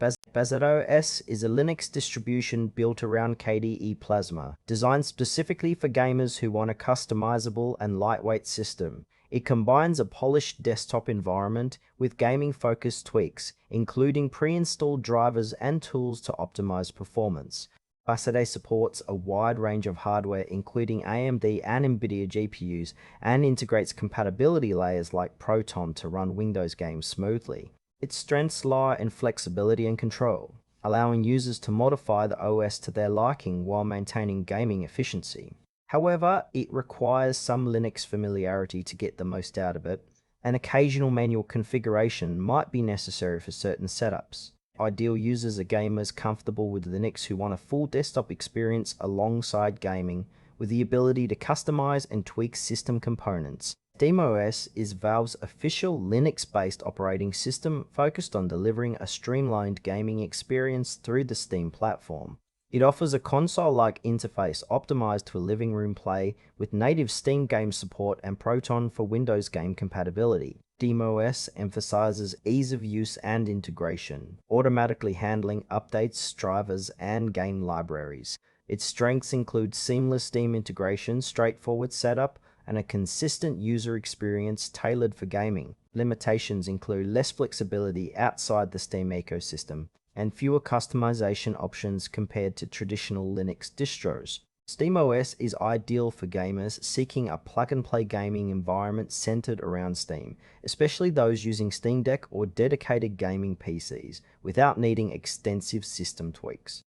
Bazzite OS is a Linux distribution built around KDE Plasma, designed specifically for gamers who want a customizable and lightweight system. It combines a polished desktop environment with gaming-focused tweaks, including pre-installed drivers and tools to optimize performance. Bazzite supports a wide range of hardware, including AMD and NVIDIA GPUs, and integrates compatibility layers like Proton to run Windows games smoothly. Its strengths lie in flexibility and control, allowing users to modify the OS to their liking while maintaining gaming efficiency. However, it requires some Linux familiarity to get the most out of it, and occasional manual configuration might be necessary for certain setups. Ideal users are gamers comfortable with Linux who want a full desktop experience alongside gaming, with the ability to customize and tweak system components. SteamOS is Valve's official Linux-based operating system focused on delivering a streamlined gaming experience through the Steam platform. It offers a console-like interface optimized for living room play with native Steam game support and Proton for Windows game compatibility. SteamOS emphasizes ease of use and integration, automatically handling updates, drivers, and game libraries. Its strengths include seamless Steam integration, straightforward setup, and a consistent user experience tailored for gaming. Limitations include less flexibility outside the Steam ecosystem and fewer customization options compared to traditional Linux distros. SteamOS is ideal for gamers seeking a plug-and-play gaming environment centered around Steam, especially those using Steam Deck or dedicated gaming PCs, without needing extensive system tweaks.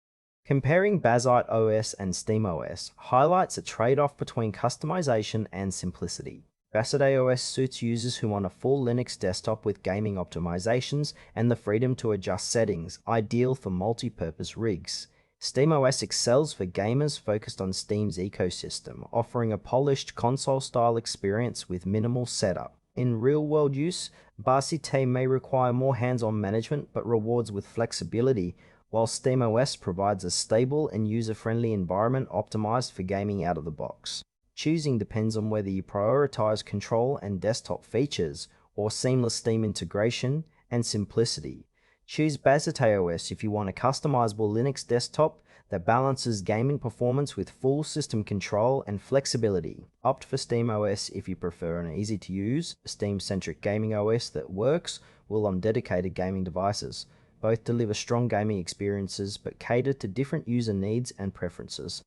Comparing Bazzite OS and SteamOS highlights a trade-off between customization and simplicity. Bazzite OS suits users who want a full Linux desktop with gaming optimizations and the freedom to adjust settings, ideal for multi-purpose rigs. SteamOS excels for gamers focused on Steam's ecosystem, offering a polished console-style experience with minimal setup. In real-world use, Bazzite may require more hands-on management but rewards with flexibility, while SteamOS provides a stable and user-friendly environment optimized for gaming out of the box. Choosing depends on whether you prioritize control and desktop features, or seamless Steam integration and simplicity. Choose Bazzite OS if you want a customizable Linux desktop that balances gaming performance with full system control and flexibility. Opt for SteamOS if you prefer an easy-to-use, Steam-centric gaming OS that works well on dedicated gaming devices. Both deliver strong gaming experiences but cater to different user needs and preferences.